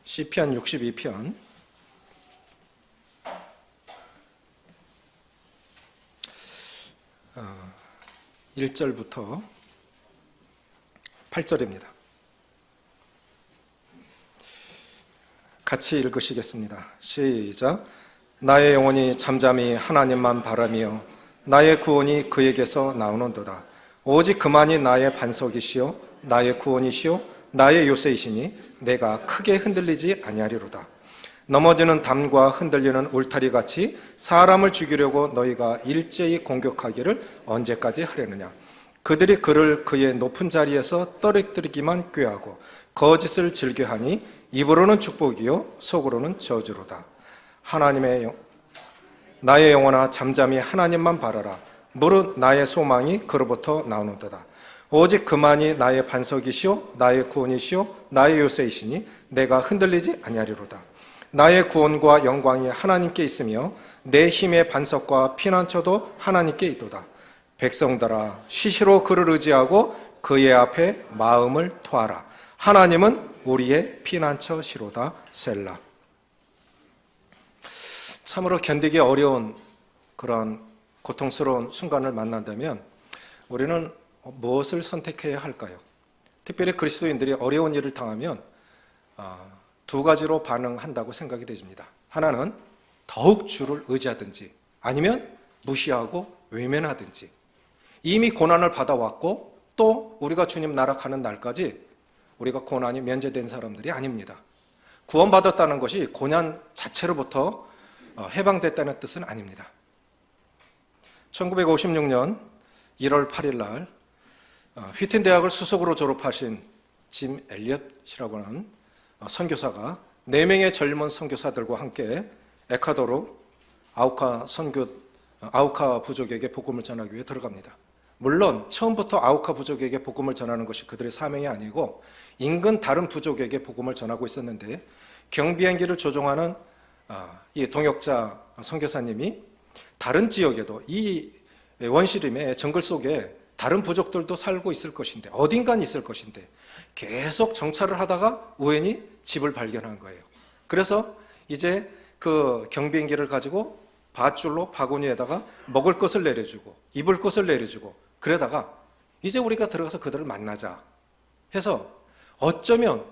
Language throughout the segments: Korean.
시편 62편 1절부터 8절입니다. 같이 읽으시겠습니다. 시작. 나의 영혼이 잠잠히 하나님만 바라며 나의 구원이 그에게서 나오는도다. 오직 그만이 나의 반석이시요 나의 구원이시요 나의 요새이시니 내가 크게 흔들리지 아니하리로다. 넘어지는 담과 흔들리는 울타리같이 사람을 죽이려고 너희가 일제히 공격하기를 언제까지 하려느냐. 그들이 그를 그의 높은 자리에서 떨어뜨리기만 꾀하고 거짓을 즐겨하니 입으로는 축복이요 속으로는 저주로다. 나의 영혼아 잠잠히 하나님만 바라라. 무릇 나의 소망이 그로부터 나오는도다. 오직 그만이 나의 반석이시요 나의 구원이시요 나의 요새이시니 내가 흔들리지 아니하리로다. 나의 구원과 영광이 하나님께 있으며 내 힘의 반석과 피난처도 하나님께 있도다. 백성들아 시시로 그를 의지하고 그의 앞에 마음을 토하라. 하나님은 우리의 피난처시로다. 셀라. 참으로 견디기 어려운 그런 고통스러운 순간을 만난다면 우리는 무엇을 선택해야 할까요? 특별히 그리스도인들이 어려운 일을 당하면 두 가지로 반응한다고 생각이 되집니다. 하나는 더욱 주를 의지하든지 아니면 무시하고 외면하든지. 이미 고난을 받아왔고 또 우리가 주님 나라 가는 날까지 우리가 고난이 면제된 사람들이 아닙니다. 구원받았다는 것이 고난 자체로부터 해방됐다는 뜻은 아닙니다. 1956년 1월 8일 날 휘튼 대학을 수석으로 졸업하신 짐 엘리엇이라고 하는 선교사가 4명의 젊은 선교사들과 함께 에콰도르 아우카 부족에게 복음을 전하기 위해 들어갑니다. 물론 처음부터 아우카 부족에게 복음을 전하는 것이 그들의 사명이 아니고 인근 다른 부족에게 복음을 전하고 있었는데 경비행기를 조종하는 이 동역자 선교사님이 다른 지역에도 이 원시림의 정글 속에 다른 부족들도 살고 있을 것인데 어딘간 있을 것인데 계속 정찰을 하다가 우연히 집을 발견한 거예요. 그래서 이제 그 경비행기를 가지고 밧줄로 바구니에다가 먹을 것을 내려주고 입을 것을 내려주고 그러다가 이제 우리가 들어가서 그들을 만나자 해서 어쩌면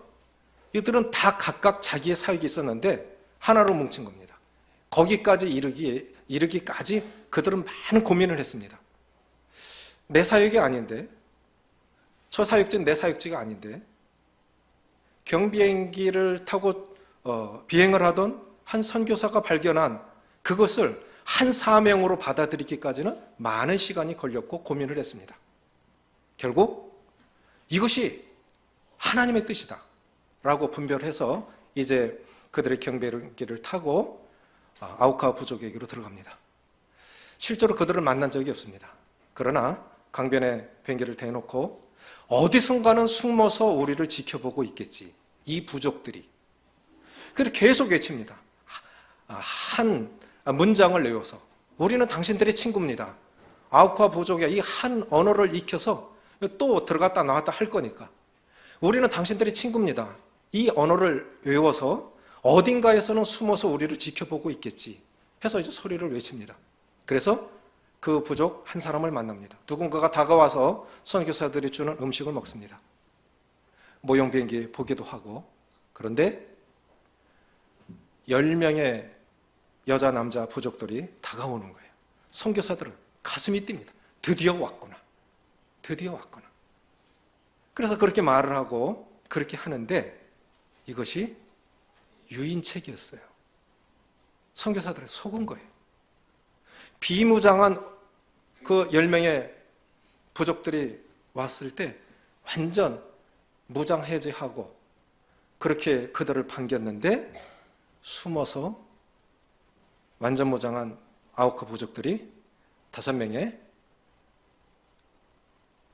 이들은 다 각각 자기의 사역이 있었는데 하나로 뭉친 겁니다. 거기까지 이르기까지 그들은 많은 고민을 했습니다. 내 사역이 아닌데, 저 사역지는 내 사역지가 아닌데, 경비행기를 타고 비행을 하던 한 선교사가 발견한 그것을 한 사명으로 받아들이기까지는 많은 시간이 걸렸고 고민을 했습니다. 결국 이것이 하나님의 뜻이다 라고 분별해서 이제 그들의 경비행기를 타고 아우카 부족에게로 들어갑니다. 실제로 그들을 만난 적이 없습니다. 그러나 강변에 비행기를 대놓고 어디선가는 숨어서 우리를 지켜보고 있겠지. 이 부족들이. 그래서 계속 외칩니다. 한 문장을 외워서 우리는 당신들의 친구입니다. 아우카 부족의 이 한 언어를 익혀서 또 들어갔다 나왔다 할 거니까 우리는 당신들의 친구입니다. 이 언어를 외워서 어딘가에서는 숨어서 우리를 지켜보고 있겠지 해서 이제 소리를 외칩니다. 그래서 그 부족 한 사람을 만납니다. 누군가가 다가와서 선교사들이 주는 음식을 먹습니다. 모형 비행기 보기도 하고. 그런데 10명의 여자 남자 부족들이 다가오는 거예요. 선교사들은 가슴이 뜁니다. 드디어 왔구나. 드디어 왔구나. 그래서 그렇게 말을 하고 그렇게 하는데 이것이 유인책이었어요. 선교사들이 속은 거예요. 비무장한 그 10명의 부족들이 왔을 때 완전 무장 해제하고 그렇게 그들을 반겼는데 숨어서 완전 무장한 아우카 부족들이 5명의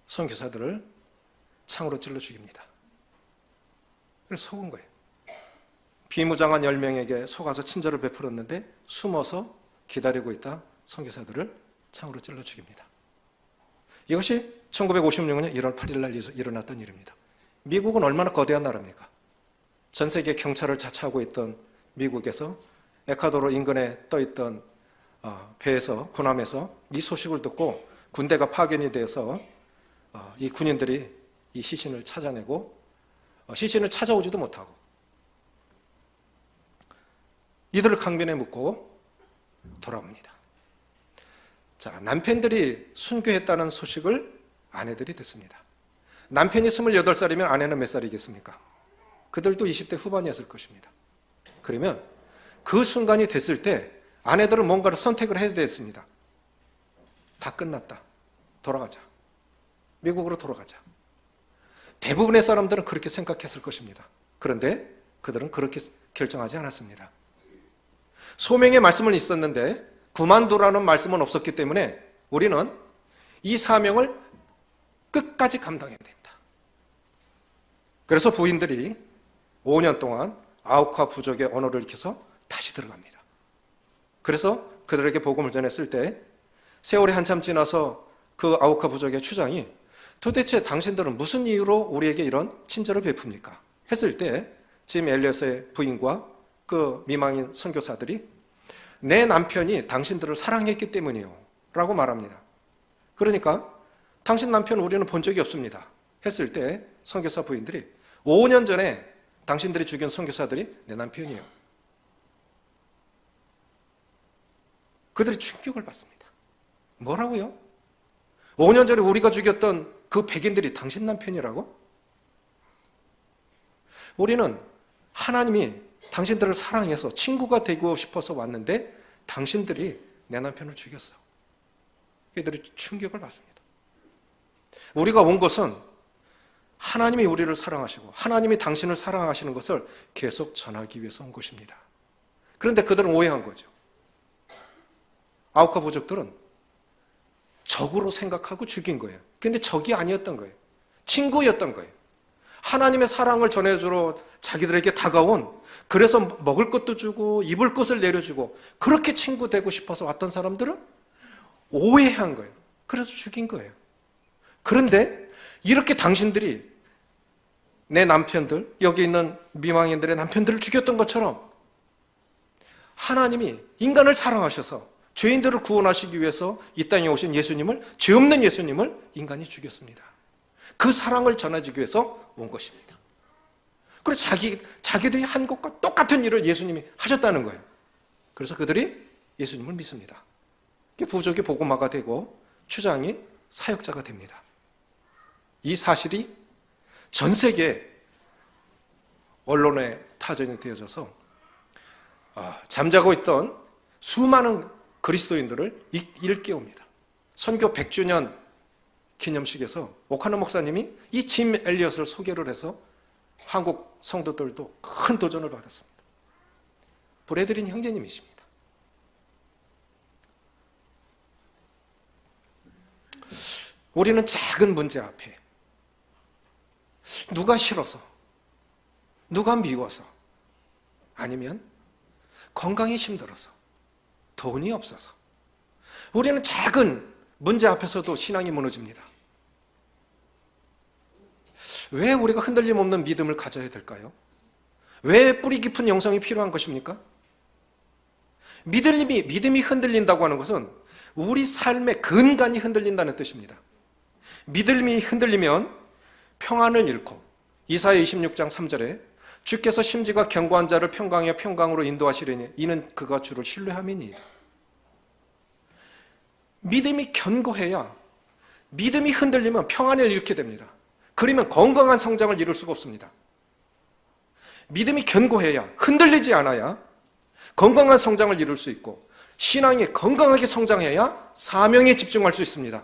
선교사들을 창으로 찔러 죽입니다. 그래서 속은 거예요. 비무장한 10명에게 속아서 친절을 베풀었는데 숨어서 기다리고 있다 선교사들을 창으로 찔러 죽입니다. 이것이 1956년 1월 8일 날 일어났던 일입니다. 미국은 얼마나 거대한 나라입니까? 전 세계 경찰을 자처하고 있던 미국에서 에콰도르 인근에 떠있던 배에서, 군함에서 이 소식을 듣고 군대가 파견이 되어서 이 군인들이 이 시신을 찾아내고 시신을 찾아오지도 못하고 이들을 강변에 묻고 돌아옵니다. 자, 남편들이 순교했다는 소식을 아내들이 듣습니다. 남편이 28살이면 아내는 몇 살이겠습니까? 그들도 20대 후반이었을 것입니다. 그러면 그 순간이 됐을 때 아내들은 뭔가를 선택을 해야 됐습니다. 다 끝났다. 돌아가자. 미국으로 돌아가자. 대부분의 사람들은 그렇게 생각했을 것입니다. 그런데 그들은 그렇게 결정하지 않았습니다. 소명의 말씀은 있었는데 그만두라는 말씀은 없었기 때문에 우리는 이 사명을 끝까지 감당해야 된다. 그래서 부인들이 5년 동안 아우카 부족의 언어를 익혀서 다시 들어갑니다. 그래서 그들에게 복음을 전했을 때 세월이 한참 지나서 그 아우카 부족의 추장이 도대체 당신들은 무슨 이유로 우리에게 이런 친절을 베풉니까? 했을 때 짐 엘리엇의 부인과 그 미망인 선교사들이 내 남편이 당신들을 사랑했기 때문이요 라고 말합니다. 그러니까 당신 남편 우리는 본 적이 없습니다 했을 때 선교사 부인들이 5년 전에 당신들이 죽인 선교사들이 내 남편이에요. 그들이 충격을 받습니다. 뭐라고요? 5년 전에 우리가 죽였던 그 백인들이 당신 남편이라고? 우리는 하나님이 당신들을 사랑해서 친구가 되고 싶어서 왔는데 당신들이 내 남편을 죽였어. 그들이 충격을 받습니다. 우리가 온 것은 하나님이 우리를 사랑하시고 하나님이 당신을 사랑하시는 것을 계속 전하기 위해서 온 것입니다. 그런데 그들은 오해한 거죠. 아우카 부족들은 적으로 생각하고 죽인 거예요. 그런데 적이 아니었던 거예요. 친구였던 거예요. 하나님의 사랑을 전해주러 자기들에게 다가온, 그래서 먹을 것도 주고 입을 것을 내려주고 그렇게 친구 되고 싶어서 왔던 사람들은 오해한 거예요. 그래서 죽인 거예요. 그런데 이렇게 당신들이 내 남편들, 여기 있는 미망인들의 남편들을 죽였던 것처럼 하나님이 인간을 사랑하셔서 죄인들을 구원하시기 위해서 이 땅에 오신 예수님을, 죄 없는 예수님을 인간이 죽였습니다. 그 사랑을 전해주기 위해서 온 것입니다. 그래서 자기들이 한 것과 똑같은 일을 예수님이 하셨다는 거예요. 그래서 그들이 예수님을 믿습니다. 부족이 복음화가 되고 추장이 사역자가 됩니다. 이 사실이 전 세계 언론에 타전이 되어져서 잠자고 있던 수많은 그리스도인들을 일깨웁니다. 선교 100주년 기념식에서 오카노 목사님이 이 짐 엘리엇을 소개를 해서 한국 성도들도 큰 도전을 받았습니다. 브래들린 형제님이십니다. 우리는 작은 문제 앞에 누가 싫어서, 누가 미워서, 아니면 건강이 힘들어서, 돈이 없어서 우리는 작은 문제 앞에서도 신앙이 무너집니다. 왜 우리가 흔들림 없는 믿음을 가져야 될까요? 왜 뿌리 깊은 영성이 필요한 것입니까? 믿음이 흔들린다고 하는 것은 우리 삶의 근간이 흔들린다는 뜻입니다. 믿음이 흔들리면 평안을 잃고, 이사야 26장 3절에 주께서 심지가 견고한 자를 평강에 평강으로 인도하시려니 이는 그가 주를 신뢰함이니이다. 믿음이 견고해야, 믿음이 흔들리면 평안을 잃게 됩니다. 그러면 건강한 성장을 이룰 수가 없습니다. 믿음이 견고해야, 흔들리지 않아야 건강한 성장을 이룰 수 있고, 신앙이 건강하게 성장해야 사명에 집중할 수 있습니다.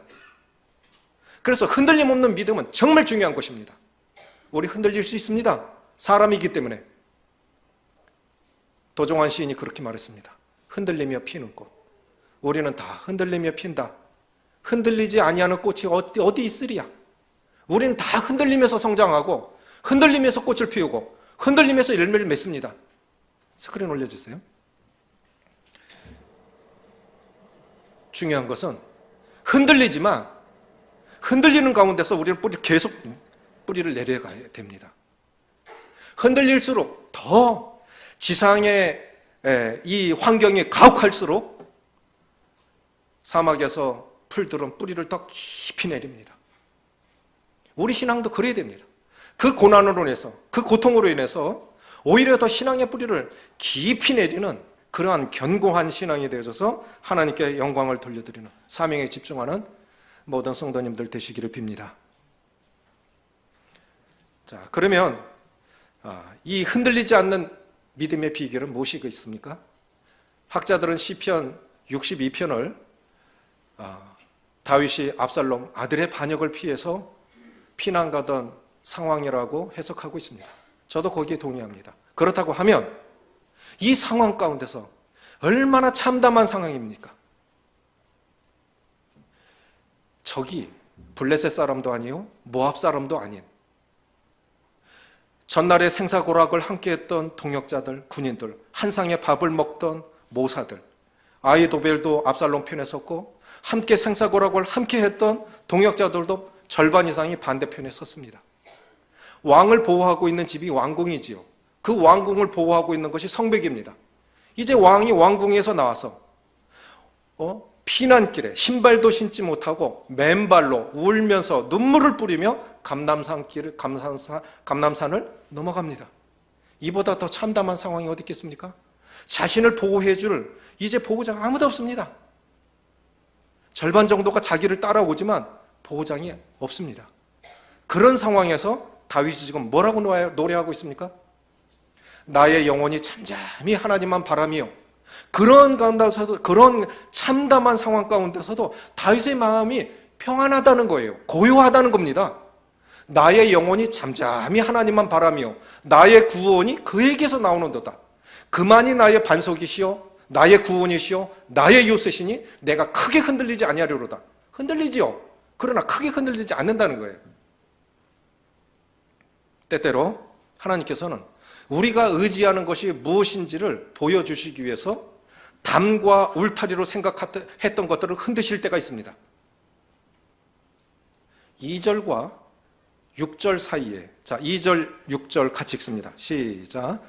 그래서 흔들림 없는 믿음은 정말 중요한 것입니다. 우리 흔들릴 수 있습니다. 사람이기 때문에. 도종환 시인이 그렇게 말했습니다. 흔들리며 피는 꽃. 우리는 다 흔들리며 핀다. 흔들리지 아니하는 꽃이 어디 있으리야. 우리는 다 흔들리면서 성장하고, 흔들리면서 꽃을 피우고, 흔들리면서 열매를 맺습니다. 스크린 올려주세요. 중요한 것은 흔들리지만 흔들리는 가운데서 우리는 계속 뿌리를 내려가야 됩니다. 흔들릴수록 더 지상의 이 환경이 가혹할수록 사막에서 풀들은 뿌리를 더 깊이 내립니다. 우리 신앙도 그래야 됩니다. 그 고난으로 인해서, 그 고통으로 인해서 오히려 더 신앙의 뿌리를 깊이 내리는 그러한 견고한 신앙이 되어져서 하나님께 영광을 돌려드리는 사명에 집중하는 모든 성도님들 되시기를 빕니다. 자, 그러면 이 흔들리지 않는 믿음의 비결은 무엇이겠습니까? 학자들은 시편 62편을 다윗이 압살롬 아들의 반역을 피해서 피난 가던 상황이라고 해석하고 있습니다. 저도 거기에 동의합니다. 그렇다고 하면 이 상황 가운데서 얼마나 참담한 상황입니까? 적이 블레셋 사람도 아니요 모압 사람도 아닌 전날에 생사고락을 함께했던 동역자들, 군인들, 한 상에 밥을 먹던 모사들, 아히도벨도 압살롬 편에 섰고 함께 생사고락을 함께했던 동역자들도 절반 이상이 반대편에 섰습니다. 왕을 보호하고 있는 집이 왕궁이지요. 그 왕궁을 보호하고 있는 것이 성벽입니다. 이제 왕이 왕궁에서 나와서 피난길에 신발도 신지 못하고 맨발로 울면서 눈물을 뿌리며 감남산을 넘어갑니다. 이보다 더 참담한 상황이 어디 있겠습니까? 자신을 보호해줄 이제 보호자가 아무도 없습니다. 절반 정도가 자기를 따라오지만 보호장이 없습니다. 그런 상황에서 다윗이 지금 뭐라고 노래하고 있습니까? 나의 영혼이 잠잠히 하나님만 바라며, 그런 가운데서도, 그런 참담한 상황 가운데서도 다윗의 마음이 평안하다는 거예요. 고요하다는 겁니다. 나의 영혼이 잠잠히 하나님만 바라며 나의 구원이 그에게서 나오는도다. 그만이 나의 반석이시요 나의 구원이시요 나의 요새시니 내가 크게 흔들리지 아니하리로다. 흔들리지요. 그러나 크게 흔들리지 않는다는 거예요. 때때로 하나님께서는 우리가 의지하는 것이 무엇인지를 보여주시기 위해서 담과 울타리로 생각했던 것들을 흔드실 때가 있습니다. 2절과 6절 사이에, 자, 2절, 6절 같이 읽습니다. 시작.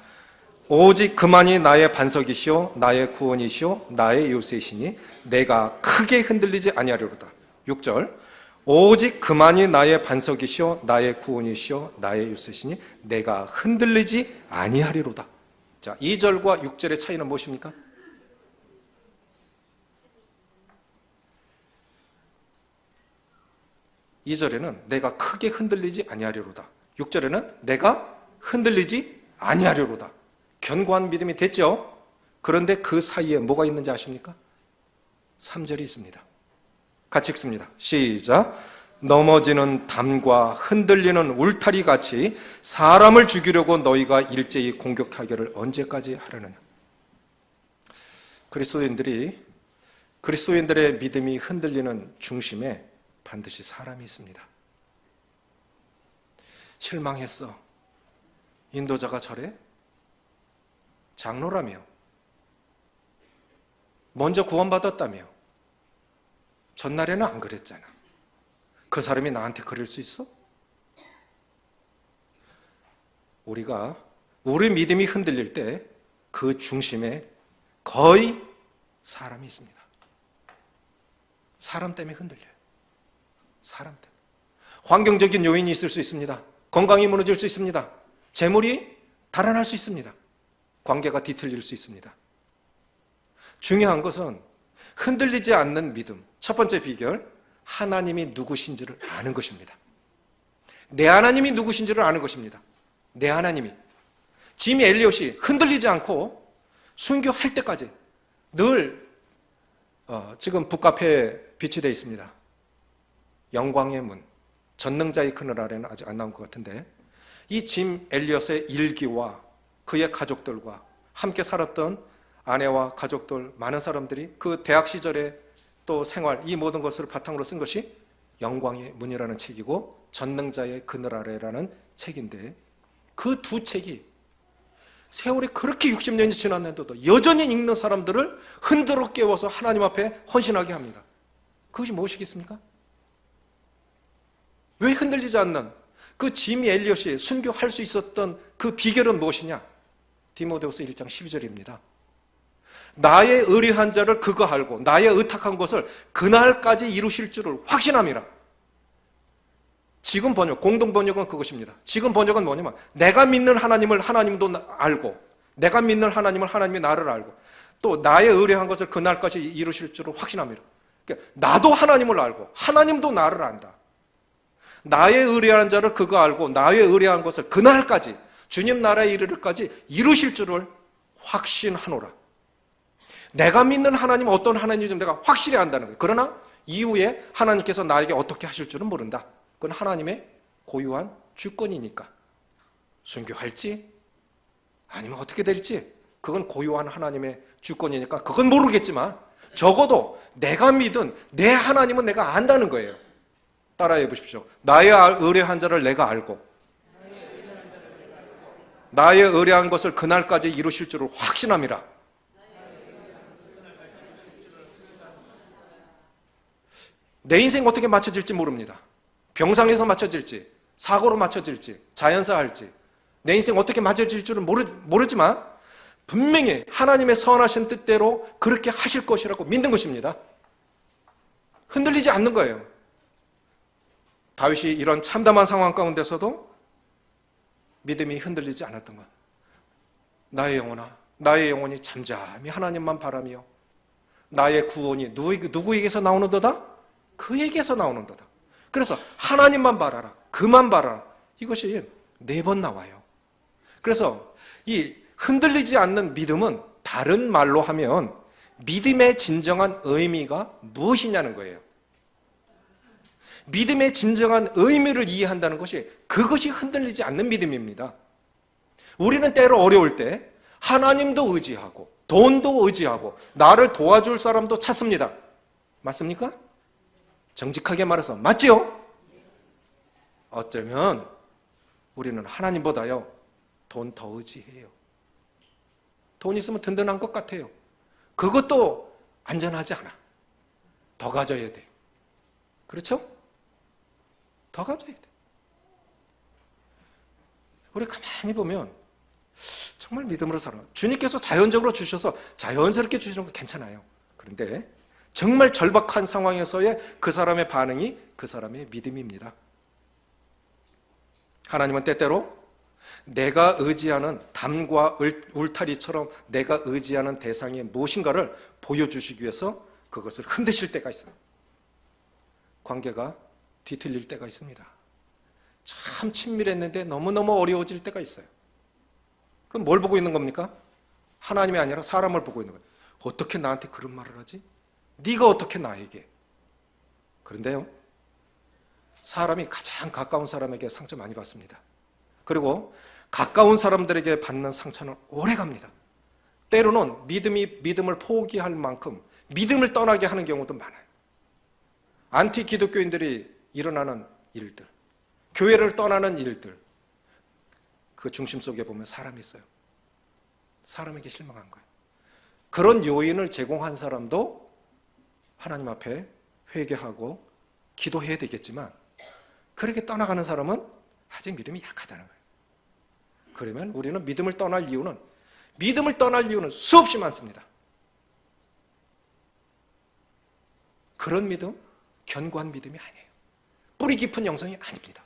오직 그만이 나의 반석이시오 나의 구원이시오 나의 요새시니 내가 크게 흔들리지 아니하리로다. 6절. 오직 그만이 나의 반석이시오 나의 구원이시오 나의 요새시니 내가 흔들리지 아니하리로다. 자, 2절과 6절의 차이는 무엇입니까? 이 절에는 내가 크게 흔들리지 아니하리로다. 6절에는 내가 흔들리지 아니하리로다. 견고한 믿음이 됐죠? 그런데 그 사이에 뭐가 있는지 아십니까? 3절이 있습니다. 같이 읽습니다. 시작. 넘어지는 담과 흔들리는 울타리 같이 사람을 죽이려고 너희가 일제히 공격하기를 언제까지 하려느냐. 그리스도인들의 믿음이 흔들리는 중심에 반드시 사람이 있습니다. 실망했어. 인도자가 저래? 장로라며. 먼저 구원받았다며. 전날에는 안 그랬잖아. 그 사람이 나한테 그럴 수 있어? 우리 믿음이 흔들릴 때 그 중심에 거의 사람이 있습니다. 사람 때문에 흔들려요. 사람 때문에. 환경적인 요인이 있을 수 있습니다. 건강이 무너질 수 있습니다. 재물이 달아날 수 있습니다. 관계가 뒤틀릴 수 있습니다. 중요한 것은 흔들리지 않는 믿음. 첫 번째 비결, 하나님이 누구신지를 아는 것입니다. 내 하나님이 누구신지를 아는 것입니다. 내 하나님이. 짐 엘리엇이 흔들리지 않고 순교할 때까지 늘 지금 북카페에 비치되어 있습니다. 영광의 문, 전능자의 그늘 아래는 아직 안 나온 것 같은데, 이 짐 엘리엇의 일기와 그의 가족들과 함께 살았던 아내와 가족들, 많은 사람들이 그 대학 시절의 또 생활, 이 모든 것을 바탕으로 쓴 것이 영광의 문이라는 책이고 전능자의 그늘 아래라는 책인데, 그 두 책이 세월이 그렇게 60년이 지났는데도 여전히 읽는 사람들을 흔들어 깨워서 하나님 앞에 헌신하게 합니다. 그것이 무엇이겠습니까? 왜 흔들리지 않는 그 지미 엘리엇이 순교할 수 있었던 그 비결은 무엇이냐? 디모데후서 1장 12절입니다. 나의 의뢰한 자를 그거 알고 나의 의탁한 것을 그날까지 이루실 줄을 확신함이라. 지금 번역, 공동 번역은 그것입니다. 지금 번역은 뭐냐면 내가 믿는 하나님을 하나님도 알고 내가 믿는 하나님을 하나님이 나를 알고 또 나의 의뢰한 것을 그날까지 이루실 줄을 확신함이라. 그러니까 나도 하나님을 알고 하나님도 나를 안다. 나의 의뢰한 자를 그거 알고 나의 의뢰한 것을 그날까지 주님 나라에 이르기까지 이루실 줄을 확신하노라. 내가 믿는 하나님은 어떤 하나님인지 내가 확실히 안다는 거예요. 그러나 이후에 하나님께서 나에게 어떻게 하실 줄은 모른다. 그건 하나님의 고유한 주권이니까. 순교할지 아니면 어떻게 될지 그건 고유한 하나님의 주권이니까 그건 모르겠지만 적어도 내가 믿은 내 하나님은 내가 안다는 거예요. 따라해 보십시오. 나의 의뢰한 자를 내가 알고 나의 의뢰한 것을 그날까지 이루실 줄을 확신함이라. 내 인생 어떻게 맞춰질지 모릅니다. 병상에서 맞춰질지 사고로 맞춰질지 자연사 할지 내 인생 어떻게 맞춰질 줄은 모르지만 분명히 하나님의 선하신 뜻대로 그렇게 하실 것이라고 믿는 것입니다. 흔들리지 않는 거예요. 다윗이 이런 참담한 상황 가운데서도 믿음이 흔들리지 않았던 것. 나의 영혼아, 나의 영혼이 잠잠히 하나님만 바라며 나의 구원이 누구에게서 나오는도다? 그에게서 나오는도다. 그래서 하나님만 바라라, 그만 바라라. 이것이 4번 나와요. 그래서 이 흔들리지 않는 믿음은 다른 말로 하면 믿음의 진정한 의미가 무엇이냐는 거예요. 믿음의 진정한 의미를 이해한다는 것이 그것이 흔들리지 않는 믿음입니다. 우리는 때로 어려울 때 하나님도 의지하고 돈도 의지하고 나를 도와줄 사람도 찾습니다. 맞습니까? 정직하게 말해서 맞지요? 어쩌면 우리는 하나님보다요 돈 더 의지해요. 돈 있으면 든든한 것 같아요. 그것도 안전하지 않아. 더 가져야 돼. 그렇죠? 더 가져야 돼. 우리 가만히 보면 정말 믿음으로 살아. 주님께서 자연적으로 주셔서 자연스럽게 주시는 거 괜찮아요. 그런데 정말 절박한 상황에서의 그 사람의 반응이 그 사람의 믿음입니다. 하나님은 때때로 내가 의지하는 담과 울타리처럼 내가 의지하는 대상이 무엇인가를 보여주시기 위해서 그것을 흔드실 때가 있어요. 관계가 뒤틀릴 때가 있습니다. 참 친밀했는데 너무너무 어려워질 때가 있어요. 그럼 뭘 보고 있는 겁니까? 하나님이 아니라 사람을 보고 있는 거예요. 어떻게 나한테 그런 말을 하지? 네가 어떻게 나에게? 그런데요, 사람이 가장 가까운 사람에게 상처 많이 받습니다. 그리고 가까운 사람들에게 받는 상처는 오래 갑니다. 때로는 믿음을 포기할 만큼 믿음을 떠나게 하는 경우도 많아요. 안티 기독교인들이 일어나는 일들, 교회를 떠나는 일들, 그 중심 속에 보면 사람이 있어요. 사람에게 실망한 거예요. 그런 요인을 제공한 사람도 하나님 앞에 회개하고 기도해야 되겠지만 그렇게 떠나가는 사람은 아직 믿음이 약하다는 거예요. 그러면 우리는 믿음을 떠날 이유는 수없이 많습니다. 그런 믿음, 견고한 믿음이 아니에요. 뿌리 깊은 영성이 아닙니다.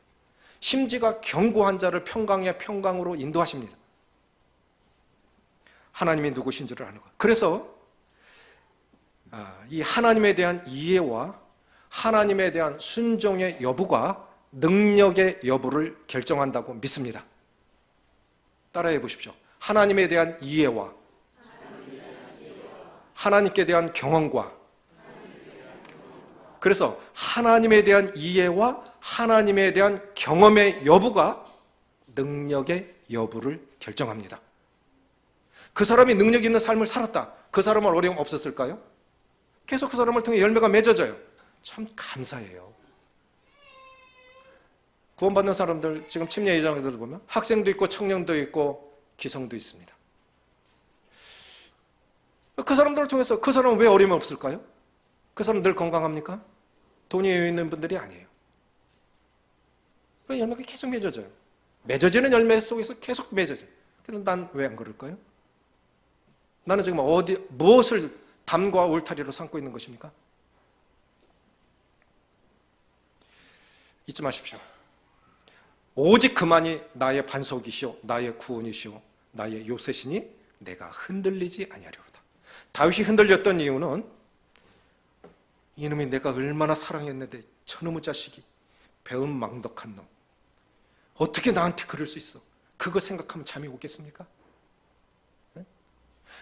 심지가 견고한 자를 평강의 평강으로 인도하십니다. 하나님이 누구신지를 아는 것. 그래서 이 하나님에 대한 이해와 하나님에 대한 순종의 여부가 능력의 여부를 결정한다고 믿습니다. 따라해 보십시오. 하나님에 대한 이해와 하나님께 대한 경험과, 그래서 하나님에 대한 이해와 하나님에 대한 경험의 여부가 능력의 여부를 결정합니다. 그 사람이 능력 있는 삶을 살았다. 그 사람은 어려움 없었을까요? 계속 그 사람을 통해 열매가 맺어져요. 참 감사해요. 구원받는 사람들, 지금 침례 예정자들 보면 학생도 있고 청년도 있고 기성도 있습니다. 그 사람들을 통해서 그 사람은 왜 어려움이 없을까요? 그 사람 늘 건강합니까? 돈이 있는 분들이 아니에요. 그런 열매가 계속 맺어져요. 맺어지는 열매 속에서 계속 맺어져요. 근데 난 왜 안 그럴까요? 나는 지금 무엇을 담과 울타리로 삼고 있는 것입니까? 잊지 마십시오. 오직 그만이 나의 반석이시오, 나의 구원이시오, 나의 요새시니 내가 흔들리지 아니하리로다. 다윗이 흔들렸던 이유는 이놈이 내가 얼마나 사랑했는데 저놈의 자식이 배은망덕한 놈, 어떻게 나한테 그럴 수 있어? 그거 생각하면 잠이 오겠습니까? 네?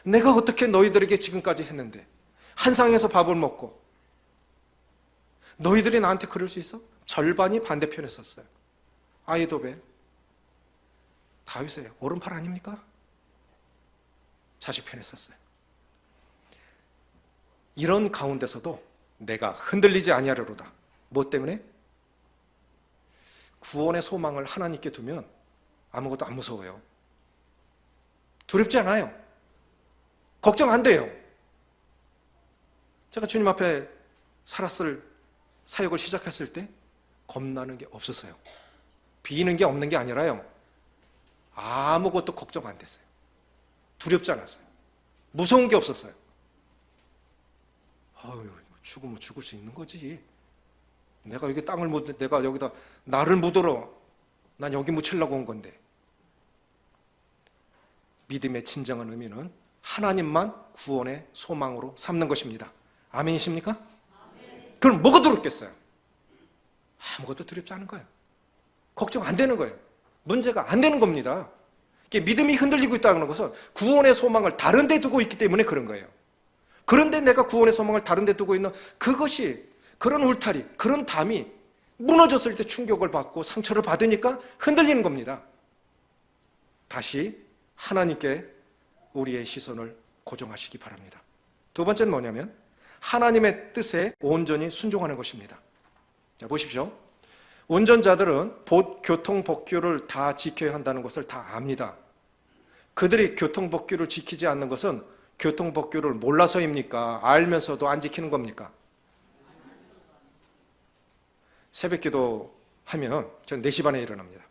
내가 어떻게 너희들에게 지금까지 했는데 한상에서 밥을 먹고 너희들이 나한테 그럴 수 있어? 절반이 반대편에 섰어요. 아이도벨, 다윗의 오른팔 아닙니까? 자식 편에 섰어요. 이런 가운데서도 내가 흔들리지 아니하리로다. 무엇 때문에? 구원의 소망을 하나님께 두면 아무것도 안 무서워요. 두렵지 않아요. 걱정 안 돼요. 제가 주님 앞에 살았을 사역을 시작했을 때 겁나는 게 없었어요. 비는 게 없는 게 아니라요, 아무것도 걱정 안 됐어요. 두렵지 않았어요. 무서운 게 없었어요. 아유, 죽으면 죽을 수 있는 거지. 내가 여기 땅을 내가 여기다 나를 묻어러 난 여기 묻히려고 온 건데. 믿음의 진정한 의미는 하나님만 구원의 소망으로 삼는 것입니다. 아멘이십니까? 아멘. 그럼 뭐가 두렵겠어요? 아무것도 두렵지 않은 거예요. 걱정 안 되는 거예요. 문제가 안 되는 겁니다. 믿음이 흔들리고 있다는 것은 구원의 소망을 다른 데 두고 있기 때문에 그런 거예요. 그런데 내가 구원의 소망을 다른 데 두고 있는 그것이, 그런 울타리, 그런 담이 무너졌을 때 충격을 받고 상처를 받으니까 흔들리는 겁니다. 다시 하나님께 우리의 시선을 고정하시기 바랍니다. 두 번째는 뭐냐면 하나님의 뜻에 온전히 순종하는 것입니다. 자, 보십시오. 운전자들은 교통법규를 다 지켜야 한다는 것을 다 압니다. 그들이 교통법규를 지키지 않는 것은 교통법규를 몰라서입니까? 알면서도 안 지키는 겁니까? 새벽기도 하면 저는 4시 반에 일어납니다.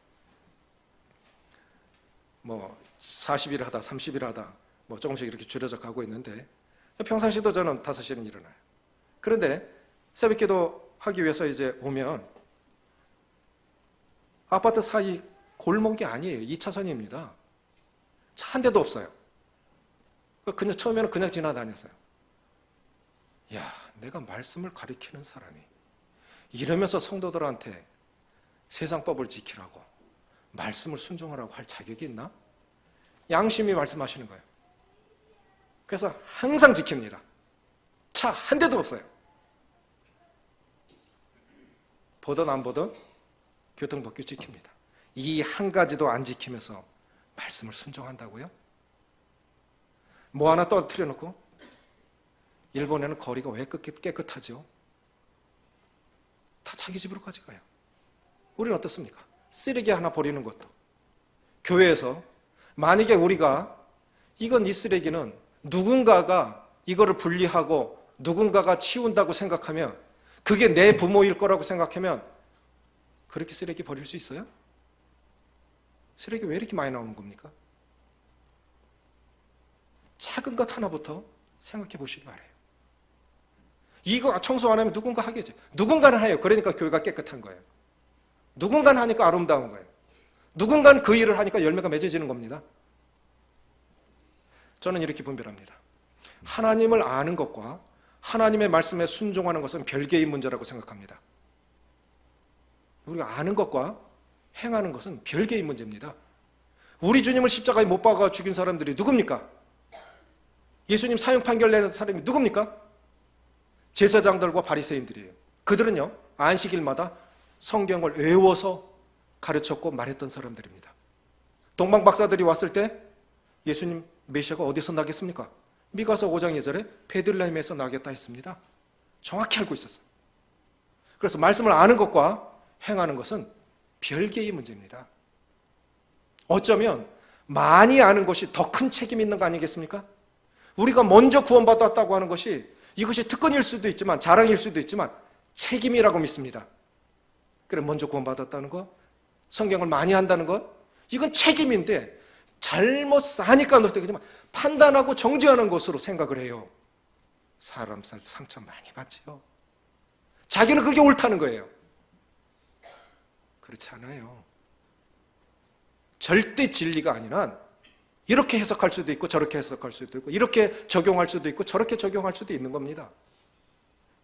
40일 하다 30일 하다 조금씩 이렇게 줄여져 가고 있는데, 평상시도 저는 5시에는 일어나요. 그런데 새벽기도 하기 위해서 이제 오면 아파트 사이 골목이 아니에요. 2차선입니다. 차 한 대도 없어요. 그냥 처음에는 그냥 지나다녔어요. 야, 내가 말씀을 가리키는 사람이 이러면서 성도들한테 세상법을 지키라고, 말씀을 순종하라고 할 자격이 있나? 양심이 말씀하시는 거예요. 그래서 항상 지킵니다. 차 한 대도 없어요. 보든 안 보든 교통법규 지킵니다. 이 한 가지도 안 지키면서 말씀을 순종한다고요? 뭐 하나 떨어뜨려 놓고, 일본에는 거리가 왜 깨끗하죠? 다 자기 집으로 가져가요. 우리는 어떻습니까? 쓰레기 하나 버리는 것도, 교회에서 만약에 우리가 이 쓰레기는 누군가가 이거를 분리하고 누군가가 치운다고 생각하면, 그게 내 부모일 거라고 생각하면 그렇게 쓰레기 버릴 수 있어요? 쓰레기 왜 이렇게 많이 나오는 겁니까? 작은 것 하나부터 생각해 보시기 바라요. 이거 청소 안 하면 누군가 하겠죠. 누군가는 해요. 그러니까 교회가 깨끗한 거예요. 누군가는 하니까 아름다운 거예요. 누군가는 그 일을 하니까 열매가 맺어지는 겁니다. 저는 이렇게 분별합니다. 하나님을 아는 것과 하나님의 말씀에 순종하는 것은 별개의 문제라고 생각합니다. 우리가 아는 것과 행하는 것은 별개의 문제입니다. 우리 주님을 십자가에 못 박아 죽인 사람들이 누굽니까? 예수님 사형 판결 내는 사람이 누굽니까? 제사장들과 바리새인들이에요. 그들은요, 안식일마다 성경을 외워서 가르쳤고 말했던 사람들입니다. 동방 박사들이 왔을 때 예수님 메시아가 어디서 나겠습니까? 미가서 5장 2절에 베들레헴에서 나겠다 했습니다. 정확히 알고 있었어요. 그래서 말씀을 아는 것과 행하는 것은 별개의 문제입니다. 어쩌면 많이 아는 것이 더 큰 책임이 있는 거 아니겠습니까? 우리가 먼저 구원받았다고 하는 것이, 이것이 특권일 수도 있지만 자랑일 수도 있지만 책임이라고 믿습니다. 그래, 먼저 구원받았다는 거 성경을 많이 한다는 것, 이건 책임인데 잘못 사니까 그냥 판단하고 정죄하는 것으로 생각을 해요. 사람 상처 많이 받지요. 자기는 그게 옳다는 거예요. 그렇지 않아요. 절대 진리가 아니란 이렇게 해석할 수도 있고 저렇게 해석할 수도 있고 이렇게 적용할 수도 있고 저렇게 적용할 수도 있는 겁니다.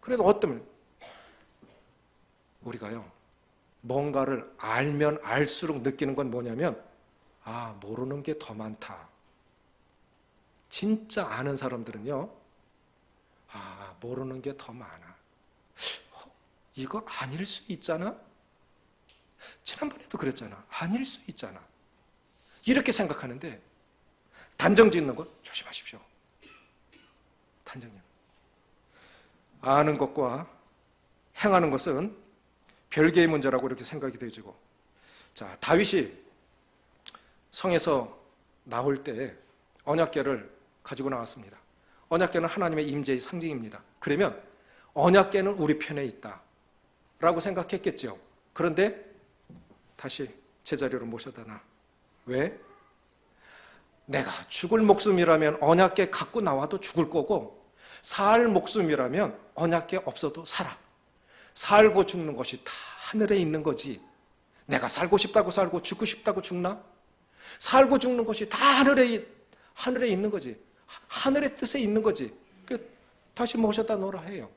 그래도 어쩌면 우리가요, 뭔가를 알면 알수록 느끼는 건 뭐냐면, 아, 모르는 게 더 많다. 진짜 아는 사람들은요, 아, 모르는 게 더 많아. 이거 아닐 수 있잖아? 지난번에도 그랬잖아. 아닐 수 있잖아. 이렇게 생각하는데, 단정 짓는 것 조심하십시오. 단정 짓는 것. 아는 것과 행하는 것은 별개의 문제라고 이렇게 생각이 되어지고, 자, 다윗이 성에서 나올 때 언약궤를 가지고 나왔습니다. 언약궤는 하나님의 임재의 상징입니다. 그러면 언약궤는 우리 편에 있다 라고 생각했겠죠. 그런데 다시 제자리로 모셔다 놔. 왜? 내가 죽을 목숨이라면 언약궤 갖고 나와도 죽을 거고, 살 목숨이라면 언약궤 없어도 살아. 살고 죽는 것이 다 하늘에 있는 거지. 내가 살고 싶다고 살고 죽고 싶다고 죽나? 살고 죽는 것이 다 하늘에 있는 거지. 하늘의 뜻에 있는 거지. 다시 모셔다 놓으라 해요.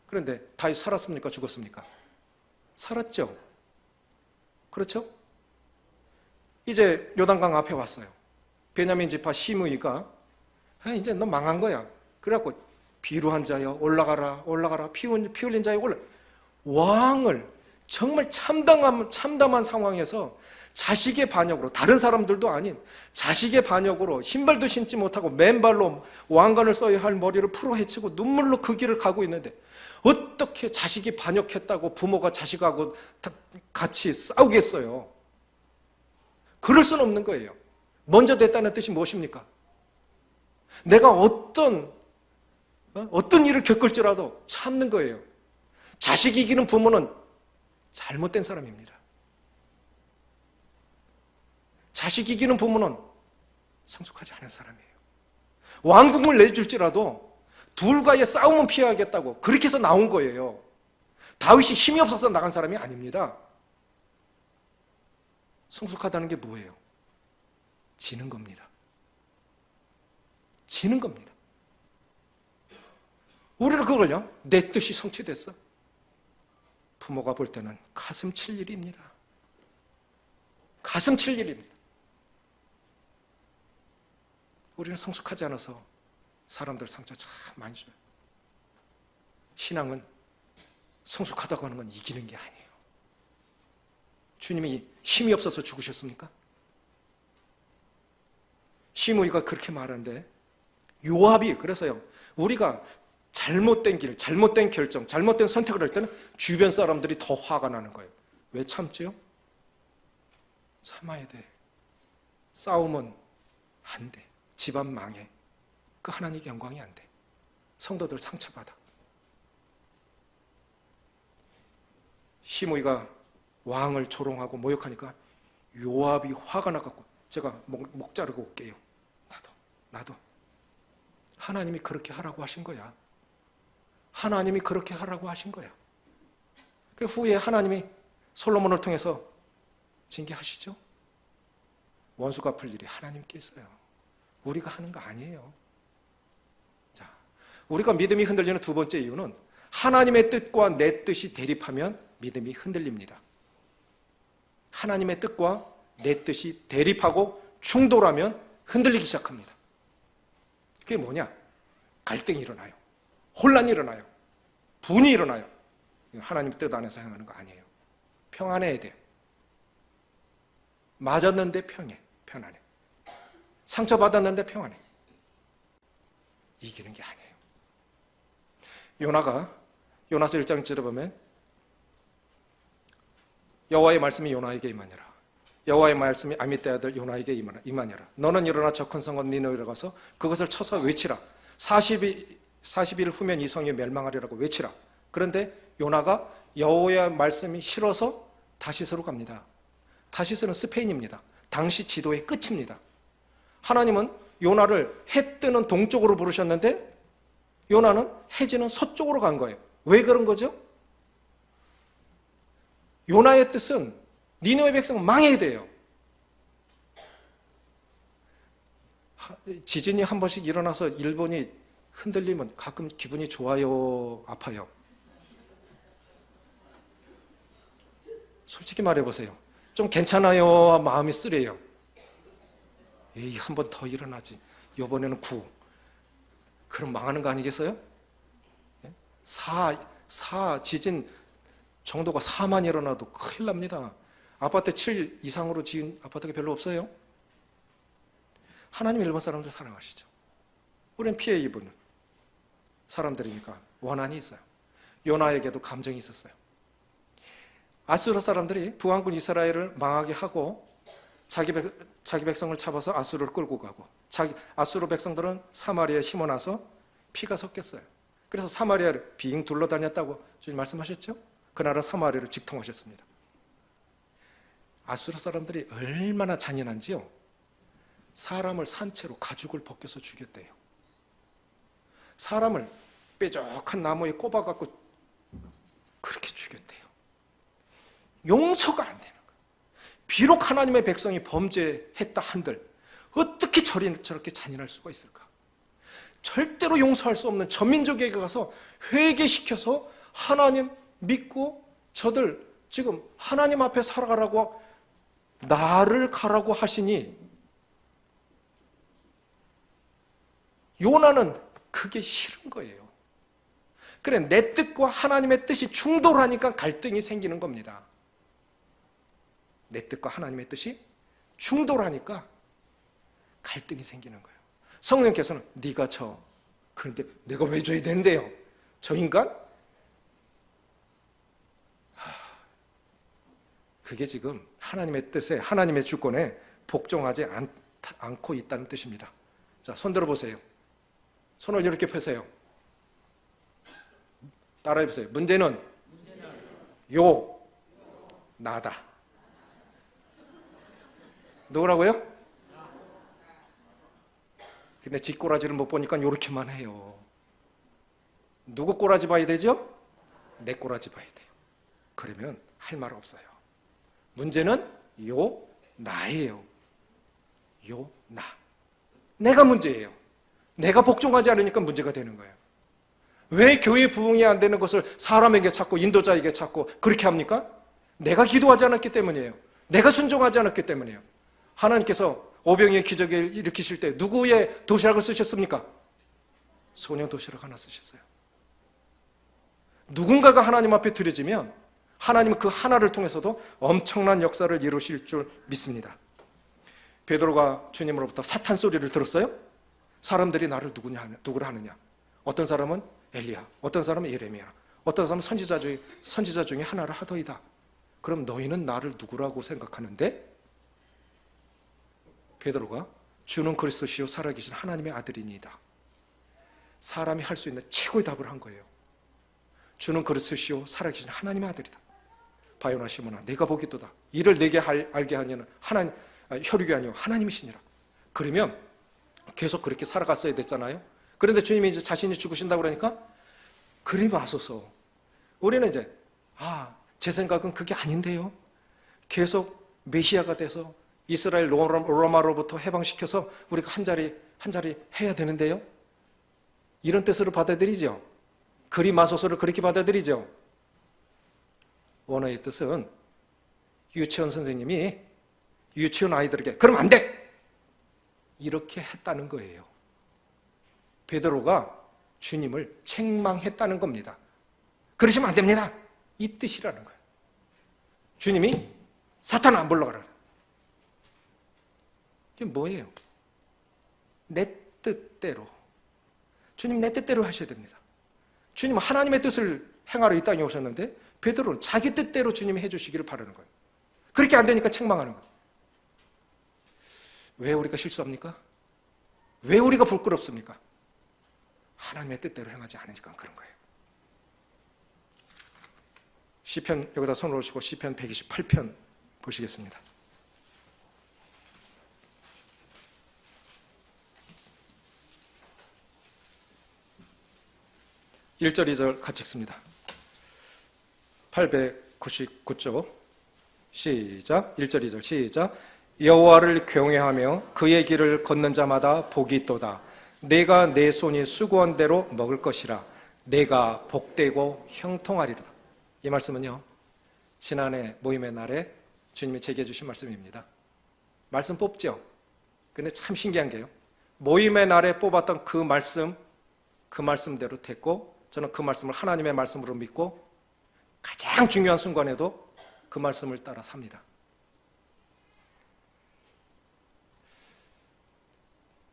그런데 다윗 살았습니까? 죽었습니까? 살았죠. 그렇죠? 이제 요단강 앞에 왔어요. 베냐민 지파 시므이가 이제 너 망한 거야. 그래갖고 비루한 자여 올라가라, 올라가라. 피 흘린 자여 올라. 왕을 정말 참담한 상황에서 자식의 반역으로, 다른 사람들도 아닌 자식의 반역으로 신발도 신지 못하고 맨발로 왕관을 써야 할 머리를 풀어헤치고 눈물로 그 길을 가고 있는데, 어떻게 자식이 반역했다고 부모가 자식하고 같이 싸우겠어요? 그럴 수는 없는 거예요. 먼저 됐다는 뜻이 무엇입니까? 내가 어떤 일을 겪을지라도 참는 거예요. 자식 이기는 부모는 잘못된 사람입니다. 자식 이기는 부모는 성숙하지 않은 사람이에요. 왕궁을 내줄지라도 둘과의 싸움은 피해야겠다고 그렇게 해서 나온 거예요. 다윗이 힘이 없어서 나간 사람이 아닙니다. 성숙하다는 게 뭐예요? 지는 겁니다. 지는 겁니다. 우리는 그걸요, 내 뜻이 성취됐어. 부모가 볼 때는 가슴 칠 일입니다. 가슴 칠 일입니다. 우리는 성숙하지 않아서 사람들 상처 참 많이 줘요. 신앙은 성숙하다고 하는 건 이기는 게 아니에요. 주님이 힘이 없어서 죽으셨습니까? 시므이가 그렇게 말하는데, 요압이, 그래서요, 우리가 잘못된 길, 잘못된 결정, 잘못된 선택을 할 때는 주변 사람들이 더 화가 나는 거예요. 왜 참지요? 참아야 돼. 싸우면 안 돼. 집안 망해. 그 하나님께 영광이 안 돼. 성도들 상처받아. 시므이가 왕을 조롱하고 모욕하니까 요압이 화가 나갖고, 제가 목 자르고 올게요. 나도. 하나님이 그렇게 하라고 하신 거야. 하나님이 그렇게 하라고 하신 거야. 그 후에 하나님이 솔로몬을 통해서 징계하시죠. 원수 갚을 일이 하나님께 있어요. 우리가 하는 거 아니에요. 자, 우리가 믿음이 흔들리는 두 번째 이유는 하나님의 뜻과 내 뜻이 대립하면 믿음이 흔들립니다. 하나님의 뜻과 내 뜻이 대립하고 충돌하면 흔들리기 시작합니다. 그게 뭐냐? 갈등이 일어나요. 혼란이 일어나요. 분이 일어나요. 하나님 뜻 안에서 행하는 거 아니에요. 평안해야 돼요. 맞았는데 편안해. 상처받았는데 평안해. 이기는 게 아니에요. 요나서 1장쯤에 보면 여호와의 말씀이 요나에게 임하니라. 여호와의 말씀이 아미떼 아들 요나에게 임하니라. 너는 일어나 저 큰 성읍 니느웨로 가서 그것을 쳐서 외치라. 40일 후면 이 성이 멸망하리라고 외치라. 그런데 요나가 여호와의 말씀이 싫어서 다시스로 갑니다. 다시스는 스페인입니다. 당시 지도의 끝입니다. 하나님은 요나를 해 뜨는 동쪽으로 부르셨는데 요나는 해 지는 서쪽으로 간 거예요. 왜 그런 거죠? 요나의 뜻은 니느웨 백성은 망해야 돼요. 지진이 한 번씩 일어나서 일본이 흔들리면 가끔 기분이 좋아요, 아파요? 솔직히 말해보세요. 좀 괜찮아요, 마음이 쓰래요. 에이, 한 번 더 일어나지. 이번에는 9. 그럼 망하는 거 아니겠어요? 4 지진 정도가 4만 일어나도 큰일 납니다. 아파트 7 이상으로 지은 아파트가 별로 없어요. 하나님 일본 사람들 사랑하시죠. 우리는 피해 입은 사람들이니까 원한이 있어요. 요나에게도 감정이 있었어요. 아수르 사람들이 부왕군 이스라엘을 망하게 하고 자기 백성을 잡아서 아수르를 끌고 가고 아수르 백성들은 사마리아에 심어놔서 피가 섞였어요. 그래서 사마리아를 빙 둘러다녔다고 주님 말씀하셨죠? 그 나라 사마리아를 직통하셨습니다. 아수르 사람들이 얼마나 잔인한지요. 사람을 산채로 가죽을 벗겨서 죽였대요. 사람을 뾰족한 나무에 꼽아갖고 그렇게 죽였대요. 용서가 안 되는 거예요. 비록 하나님의 백성이 범죄했다 한들 어떻게 저렇게 잔인할 수가 있을까? 절대로 용서할 수 없는 전민족에게 가서 회개시켜서 하나님 믿고 저들 지금 하나님 앞에 살아가라고 나를 가라고 하시니 요나는 그게 싫은 거예요. 그래, 내 뜻과 하나님의 뜻이 충돌하니까 갈등이 생기는 겁니다. 내 뜻과 하나님의 뜻이 충돌하니까 갈등이 생기는 거예요. 성령께서는 네가 져. 그런데 내가 왜 줘야 되는데요? 저 인간? 그게 지금 하나님의 뜻에, 하나님의 주권에 복종하지 않고 있다는 뜻입니다. 자, 손 들어보세요. 손을 이렇게 펴세요. 따라해보세요. 문제는 요, 나다. 누구라고요? 근데 지 꼬라지를 못 보니까 요렇게만 해요. 누구 꼬라지 봐야 되죠? 내 꼬라지 봐야 돼요. 그러면 할 말 없어요. 문제는 요, 나예요. 요, 나. 내가 문제예요. 내가 복종하지 않으니까 문제가 되는 거예요. 왜 교회 부흥이 안 되는 것을 사람에게 찾고 인도자에게 찾고 그렇게 합니까? 내가 기도하지 않았기 때문이에요. 내가 순종하지 않았기 때문이에요. 하나님께서 오병이의 기적을 일으키실 때 누구의 도시락을 쓰셨습니까? 소년 도시락 하나 쓰셨어요. 누군가가 하나님 앞에 드려지면 하나님은 그 하나를 통해서도 엄청난 역사를 이루실 줄 믿습니다. 베드로가 주님으로부터 사탄 소리를 들었어요. 사람들이 나를 누구라 하느냐? 어떤 사람은 엘리야, 어떤 사람은 예레미야, 어떤 사람은 선지자 중에 하나를 하더이다. 그럼 너희는 나를 누구라고 생각하는데? 베드로가 주는 그리스도시요 살아계신 하나님의 아들이니이다. 사람이 할 수 있는 최고의 답을 한 거예요. 주는 그리스도시요 살아계신 하나님의 아들이다. 바요나 시몬아, 내가 보기도다. 이를 내게 알게 하니는 혈육이 아니요 하나님이시니라. 그러면 계속 그렇게 살아갔어야 됐잖아요. 그런데 주님이 이제 자신이 죽으신다고 그러니까 그리 마소서. 우리는 이제 제 생각은 그게 아닌데요. 계속 메시아가 돼서 이스라엘 로마로부터 해방시켜서 우리가 한 자리 해야 되는데요. 이런 뜻으로 받아들이죠. 그리 마소서를 그렇게 받아들이죠. 원어의 뜻은 유치원 선생님이 유치원 아이들에게 그럼 안 돼! 이렇게 했다는 거예요. 베드로가 주님을 책망했다는 겁니다. 그러시면 안 됩니다. 이 뜻이라는 거예요. 주님이 사탄아 물러가라. 이게 뭐예요? 내 뜻대로. 주님 내 뜻대로 하셔야 됩니다. 주님은 하나님의 뜻을 행하러 이 땅에 오셨는데 베드로는 자기 뜻대로 주님이 해주시기를 바라는 거예요. 그렇게 안 되니까 책망하는 거예요. 왜 우리가 실수합니까? 왜 우리가 부끄럽습니까? 하나님의 뜻대로 행하지 않으니까 그런 거예요. 시편, 여기다 손을 올리시고 시편 128편 보시겠습니다. 1절, 2절 같이 읽습니다. 899쪽 시작. 1절, 2절 시작. 여호와를 경외하며 그의 길을 걷는 자마다 복이 있도다. 내가 내 손이 수고한 대로 먹을 것이라. 내가 복되고 형통하리로다. 이 말씀은요, 지난해 모임의 날에 주님이 제게 해주신 말씀입니다. 말씀 뽑죠? 근데 참 신기한 게요, 모임의 날에 뽑았던 그 말씀대로 됐고, 저는 그 말씀을 하나님의 말씀으로 믿고 가장 중요한 순간에도 그 말씀을 따라 삽니다.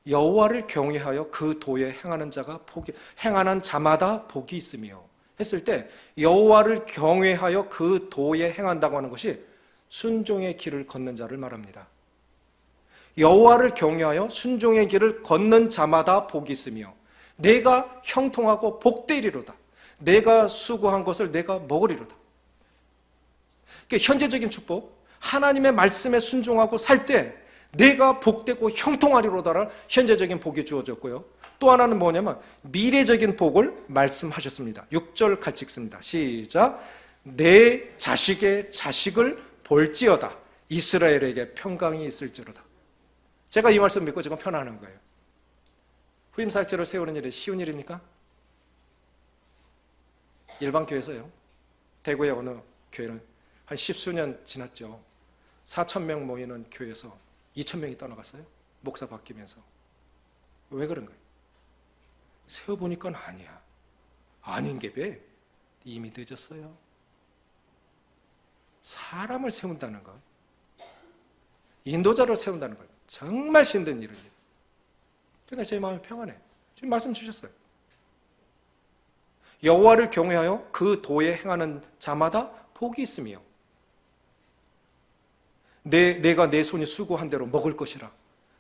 여호와를 경외하여 그 도에 행하는 자마다 복이 있으며 했을 때, 여호와를 경외하여 그 도에 행한다고 하는 것이 순종의 길을 걷는 자를 말합니다. 여호와를 경외하여 순종의 길을 걷는 자마다 복이 있으며 내가 형통하고 복되리로다. 내가 수고한 것을 내가 먹으리로다. 그러니까 현재적인 축복, 하나님의 말씀에 순종하고 살 때 내가 복되고 형통하리로다라는 현재적인 복이 주어졌고요, 또 하나는 뭐냐면 미래적인 복을 말씀하셨습니다. 6절 같이 읽습니다. 시작. 내 자식의 자식을 볼지어다. 이스라엘에게 평강이 있을지로다. 제가 이 말씀 믿고 지금 편안한 거예요. 후임사역자를 세우는 일이 쉬운 일입니까? 일반 교회에서요, 대구의 어느 교회는 한 10수년 지났죠. 4,000명 모이는 교회에서 2,000명이 떠나갔어요. 목사 바뀌면서. 왜 그런 거예요? 세워보니까 아니야. 아닌 게 왜? 이미 늦었어요. 사람을 세운다는 것, 인도자를 세운다는 것, 정말 힘든 일입니다. 그러니까 제 마음이 평안해. 지금 말씀 주셨어요. 여호와를 경외하여 그 도에 행하는 자마다 복이 있으며 내가 내 손이 수고한 대로 먹을 것이라.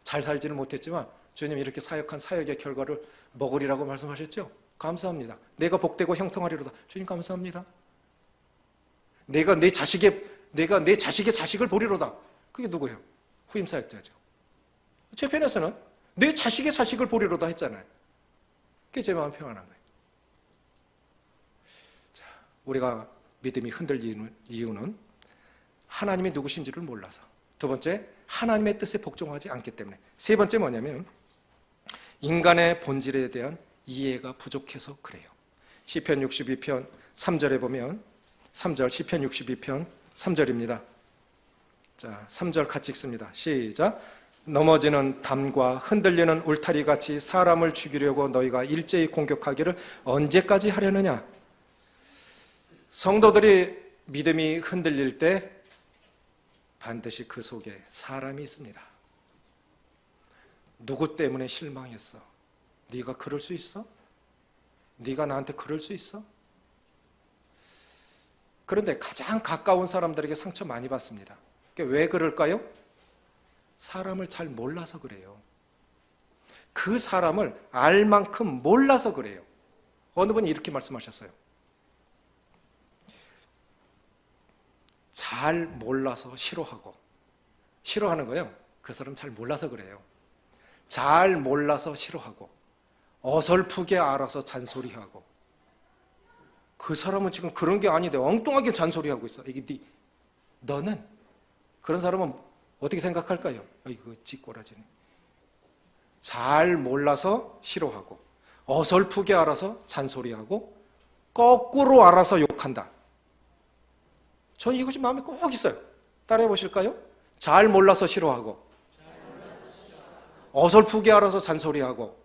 잘 살지는 못했지만 주님 이렇게 사역한 사역의 결과를 먹으리라고 말씀하셨죠? 감사합니다. 내가 복되고 형통하리로다. 주님 감사합니다. 내가 내 자식의 자식을 보리로다. 그게 누구예요? 후임사역자죠. 제 편에서는 내 자식의 자식을 보리로다 했잖아요. 그게 제 마음 평안한 거예요. 자, 우리가 믿음이 흔들리는 이유는 하나님이 누구신지를 몰라서, 두 번째 하나님의 뜻에 복종하지 않기 때문에, 세 번째 뭐냐면 인간의 본질에 대한 이해가 부족해서 그래요. 시편 62편 3절에 보면 3절, 시편 62편 3절입니다. 자, 3절 같이 읽습니다. 시작. 넘어지는 담과 흔들리는 울타리같이 사람을 죽이려고 너희가 일제히 공격하기를 언제까지 하려느냐. 성도들이 믿음이 흔들릴 때 반드시 그 속에 사람이 있습니다. 누구 때문에 실망했어? 네가 그럴 수 있어? 네가 나한테 그럴 수 있어? 그런데 가장 가까운 사람들에게 상처 많이 받습니다. 왜 그럴까요? 사람을 잘 몰라서 그래요. 그 사람을 알 만큼 몰라서 그래요. 어느 분이 이렇게 말씀하셨어요. 잘 몰라서 싫어하는 거예요. 그 사람 잘 몰라서 그래요. 잘 몰라서 싫어하고 어설프게 알아서 잔소리하고, 그 사람은 지금 그런 게 아닌데 엉뚱하게 잔소리하고 있어. 이게 너는, 그런 사람은 어떻게 생각할까요? 이거 찌꼬라지네. 잘 몰라서 싫어하고 어설프게 알아서 잔소리하고 거꾸로 알아서 욕한다. 저는 이것이 마음에 꼭 있어요. 따라해 보실까요? 잘 몰라서 싫어하고 어설프게 알아서 잔소리하고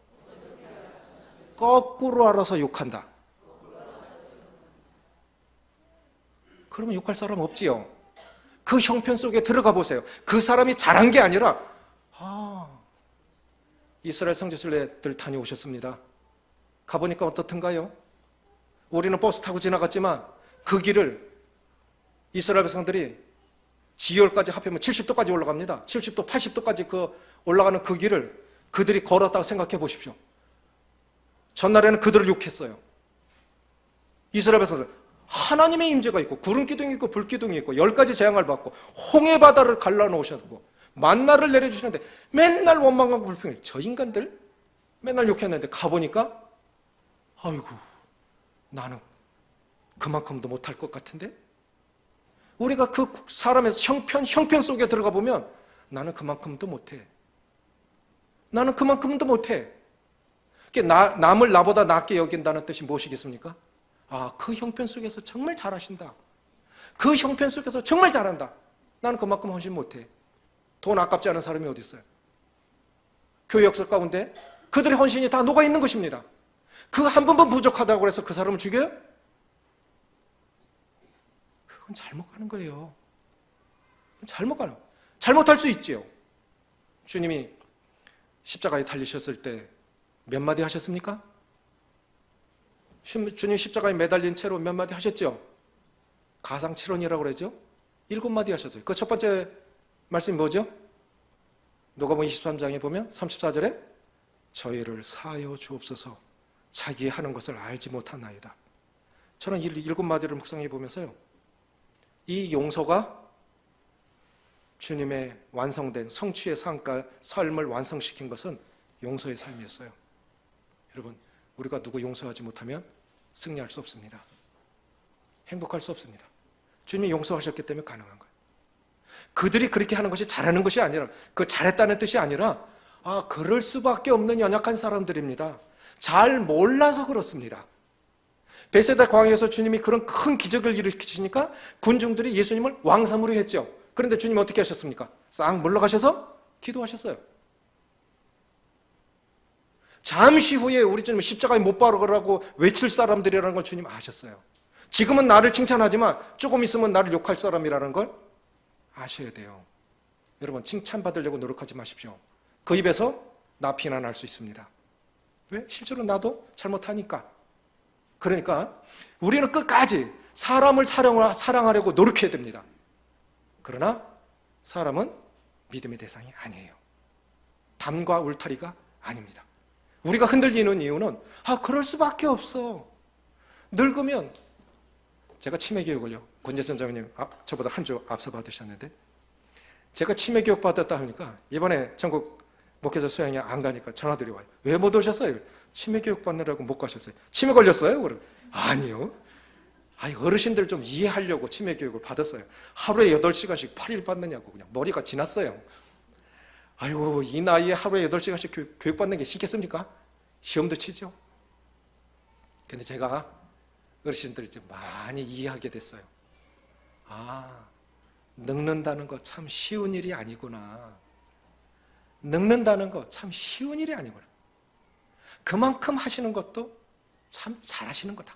거꾸로 알아서 욕한다. 그러면 욕할 사람 없지요. 그 형편 속에 들어가 보세요. 그 사람이 잘한 게 아니라 이스라엘 성지순례들 다녀오셨습니다. 가보니까 어떻던가요? 우리는 버스 타고 지나갔지만 그 길을 이스라엘 백성들이 지열까지 합하면 70도까지 올라갑니다. 70도, 80도까지 올라가는 그 길을 그들이 걸었다고 생각해 보십시오. 전날에는 그들을 욕했어요. 이스라엘 백성들, 하나님의 임재가 있고 구름 기둥이 있고 불 기둥이 있고 10가지 재앙을 받고 홍해 바다를 갈라놓으셨고 만나를 내려주시는데 맨날 원망하고 불평해. 저 인간들 맨날 욕했는데 가보니까 아이고 나는 그만큼도 못할 것 같은데? 우리가 그 사람의 형편 속에 들어가 보면 나는 그만큼도 못해. 나는 그만큼도 못해. 남을 나보다 낫게 여긴다는 뜻이 무엇이겠습니까? 아, 그 형편 속에서 정말 잘하신다. 그 형편 속에서 정말 잘한다. 나는 그만큼 헌신 못해. 돈 아깝지 않은 사람이 어디 있어요? 교회 역사 가운데 그들의 헌신이 다 녹아 있는 것입니다. 그 한 번만 부족하다고 해서 그 사람을 죽여요? 그건 잘못 가는 거예요. 잘못할 수 있지요. 주님이 십자가에 달리셨을 때 몇 마디 하셨습니까? 주님 십자가에 매달린 채로 몇 마디 하셨죠? 가상 7원이라고 그러죠? 7마디 하셨어요. 그 첫 번째 말씀이 뭐죠? 누가복음 23장에 보면 34절에 저희를 사하여 주옵소서 자기 하는 것을 알지 못하나이다. 저는 이 7마디를 묵상해 보면서요, 이 용서가 주님의 완성된 성취의 삶을 완성시킨 것은 용서의 삶이었어요. 여러분, 우리가 누구 용서하지 못하면 승리할 수 없습니다. 행복할 수 없습니다. 주님이 용서하셨기 때문에 가능한 거예요. 그들이 그렇게 하는 것이 잘하는 것이 아니라, 그 잘했다는 뜻이 아니라, 그럴 수밖에 없는 연약한 사람들입니다. 잘 몰라서 그렇습니다. 베세다 광야에서 주님이 그런 큰 기적을 일으키시니까 군중들이 예수님을 왕삼으로 했죠. 그런데 주님이 어떻게 하셨습니까? 싹 물러가셔서 기도하셨어요. 잠시 후에 우리 주님은 십자가에 못 박으라고 외칠 사람들이라는 걸 주님 아셨어요. 지금은 나를 칭찬하지만 조금 있으면 나를 욕할 사람이라는 걸 아셔야 돼요. 여러분, 칭찬받으려고 노력하지 마십시오. 그 입에서 나 비난할 수 있습니다. 왜? 실제로 나도 잘못하니까. 그러니까 우리는 끝까지 사람을 사랑하려고 노력해야 됩니다. 그러나 사람은 믿음의 대상이 아니에요. 담과 울타리가 아닙니다. 우리가 흔들리는 이유는 그럴 수밖에 없어. 늙으면, 제가 치매 교육을요, 권재선 장로님 저보다 한 주 앞서 받으셨는데, 제가 치매 교육 받았다 하니까 이번에 전국 목회자 수양회 안 가니까 전화들이 와요. 왜 못 오셨어요? 치매 교육 받느라고 못 가셨어요. 치매 걸렸어요? 그럼 아니요. 어르신들 좀 이해하려고 치매 교육을 받았어요. 하루에 8시간씩 8일 받느냐고 그냥 머리가 지났어요. 아이고, 이 나이에 하루에 8시간씩 교육받는 게 쉽겠습니까? 시험도 치죠. 근데 제가 어르신들이 이제 많이 이해하게 됐어요. 늙는다는 거 참 쉬운 일이 아니구나. 늙는다는 거 참 쉬운 일이 아니구나. 그만큼 하시는 것도 참 잘하시는 거다.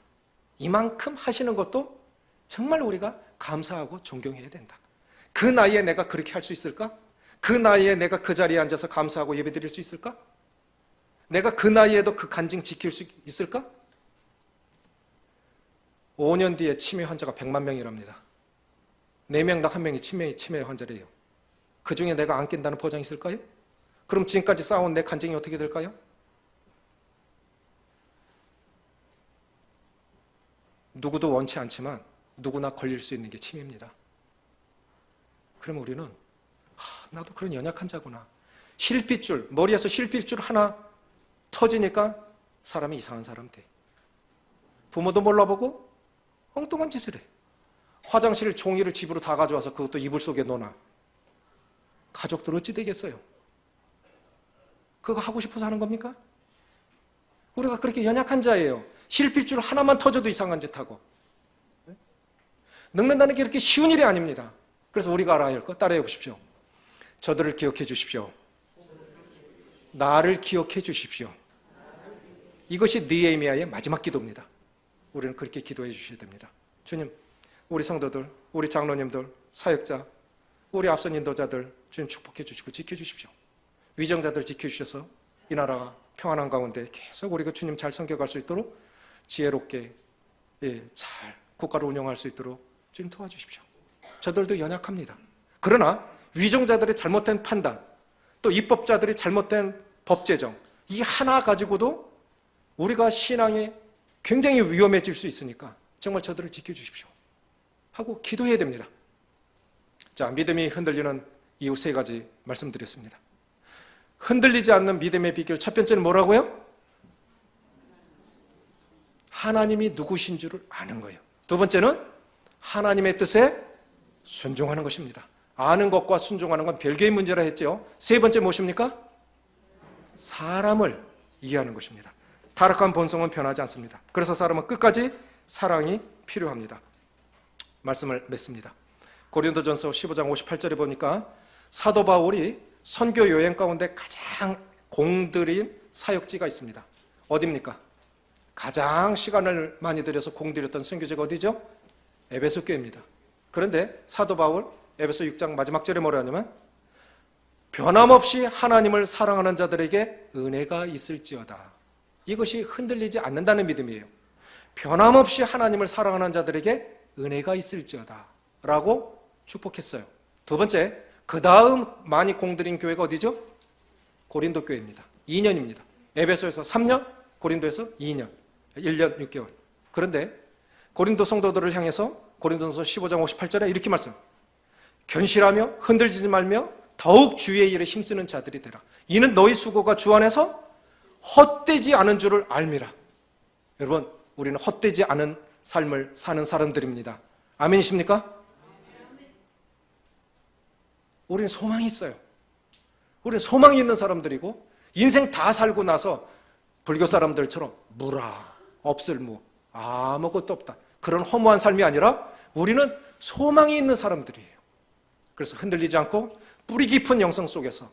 이만큼 하시는 것도 정말 우리가 감사하고 존경해야 된다. 그 나이에 내가 그렇게 할 수 있을까? 그 나이에 내가 그 자리에 앉아서 감사하고 예배드릴 수 있을까? 내가 그 나이에도 그 간증 지킬 수 있을까? 5년 뒤에 치매 환자가 100만 명이랍니다. 4명당 1명이 치매 환자래요. 그 중에 내가 안 낀다는 보장이 있을까요? 그럼 지금까지 쌓아온 내 간증이 어떻게 될까요? 누구도 원치 않지만 누구나 걸릴 수 있는 게 치매입니다. 그러면 우리는 나도 그런 연약한 자구나. 실핏줄, 머리에서 실핏줄 하나 터지니까 사람이 이상한 사람 돼. 부모도 몰라보고 엉뚱한 짓을 해. 화장실 종이를 집으로 다 가져와서 그것도 이불 속에 넣어놔. 가족들 어찌 되겠어요? 그거 하고 싶어서 하는 겁니까? 우리가 그렇게 연약한 자예요. 실핏줄 하나만 터져도 이상한 짓 하고. 늙는다는 게 그렇게 쉬운 일이 아닙니다. 그래서 우리가 알아야 할 것 따라해 보십시오. 저들을 기억해 주십시오. 나를 기억해 주십시오. 이것이 느헤미야의 마지막 기도입니다. 우리는 그렇게 기도해 주셔야 됩니다. 주님, 우리 성도들, 우리 장로님들, 사역자, 우리 앞선 인도자들 주님 축복해 주시고 지켜주십시오. 위정자들 지켜주셔서 이 나라가 평안한 가운데 계속 우리가 주님 잘 섬겨갈 수 있도록 지혜롭게 잘 국가를 운영할 수 있도록 주님 도와주십시오. 저들도 연약합니다. 그러나 위정자들의 잘못된 판단, 또 입법자들의 잘못된 법 제정, 이 하나 가지고도 우리가 신앙이 굉장히 위험해질 수 있으니까 정말 저들을 지켜주십시오 하고 기도해야 됩니다. 자, 믿음이 흔들리는 이유 3가지 말씀드렸습니다. 흔들리지 않는 믿음의 비결, 첫 번째는 뭐라고요? 하나님이 누구신 줄을 아는 거예요. 두 번째는 하나님의 뜻에 순종하는 것입니다. 아는 것과 순종하는 건 별개의 문제라 했죠. 세 번째 무엇입니까? 사람을 이해하는 것입니다. 타락한 본성은 변하지 않습니다. 그래서 사람은 끝까지 사랑이 필요합니다. 말씀을 맺습니다. 고린도전서 15장 58절에 보니까 사도 바울이 선교 여행 가운데 가장 공들인 사역지가 있습니다. 어디입니까? 가장 시간을 많이 들여서 공들였던 선교지가 어디죠? 에베소 교회입니다. 그런데 사도 바울 에베소 6장 마지막 절에 뭐라 하냐면 변함없이 하나님을 사랑하는 자들에게 은혜가 있을지어다. 이것이 흔들리지 않는다는 믿음이에요. 변함없이 하나님을 사랑하는 자들에게 은혜가 있을지어다 라고 축복했어요. 두 번째, 그 다음 많이 공들인 교회가 어디죠? 고린도 교회입니다. 2년입니다. 에베소에서 3년, 고린도에서 2년, 1년 6개월. 그런데 고린도 성도들을 향해서 고린도전서 15장 58절에 이렇게 말씀, 견실하며 흔들리지 말며 더욱 주의 일에 힘쓰는 자들이 되라. 이는 너희 수고가 주 안에서 헛되지 않은 줄을 알미라. 여러분, 우리는 헛되지 않은 삶을 사는 사람들입니다. 아멘이십니까? 우리는 소망이 있어요. 우리는 소망이 있는 사람들이고 인생 다 살고 나서 불교 사람들처럼 무라, 없을무, 아무것도 없다. 그런 허무한 삶이 아니라 우리는 소망이 있는 사람들이에요. 그래서 흔들리지 않고 뿌리 깊은 영성 속에서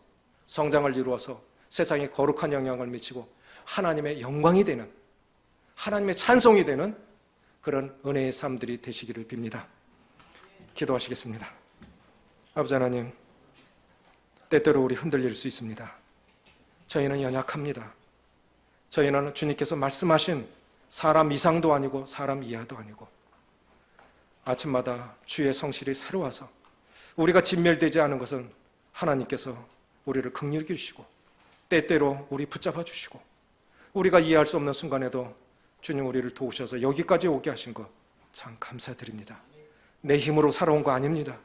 성장을 이루어서 세상에 거룩한 영향을 미치고 하나님의 영광이 되는, 하나님의 찬송이 되는 그런 은혜의 삶들이 되시기를 빕니다. 기도하시겠습니다. 아버지 하나님, 때때로 우리 흔들릴 수 있습니다. 저희는 연약합니다. 저희는 주님께서 말씀하신 사람 이상도 아니고 사람 이하도 아니고 아침마다 주의 성실이 새로워서 우리가 진멸되지 않은 것은 하나님께서 우리를 긍휼히 여기시고 때때로 우리 붙잡아 주시고 우리가 이해할 수 없는 순간에도 주님 우리를 도우셔서 여기까지 오게 하신 것 참 감사드립니다. 내 힘으로 살아온 거 아닙니다.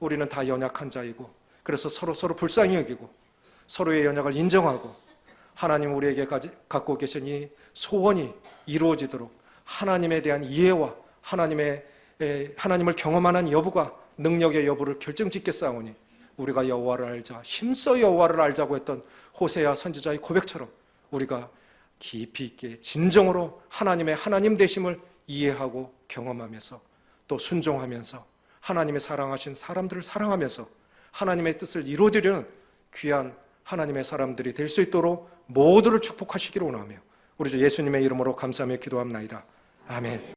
우리는 다 연약한 자이고 그래서 서로 불쌍히 여기고 서로의 연약을 인정하고 하나님 우리에게 갖고 계신 이 소원이 이루어지도록 하나님에 대한 이해와 하나님을 경험하는 여부가 능력의 여부를 결정짓게 싸우니 우리가 여호와를 알자, 힘써 여호와를 알자고 했던 호세아 선지자의 고백처럼 우리가 깊이 있게 진정으로 하나님의 하나님 되심을 이해하고 경험하면서 또 순종하면서 하나님의 사랑하신 사람들을 사랑하면서 하나님의 뜻을 이루어드리는 귀한 하나님의 사람들이 될 수 있도록 모두를 축복하시기를 원하며 우리 주 예수님의 이름으로 감사하며 기도합나이다. 아멘.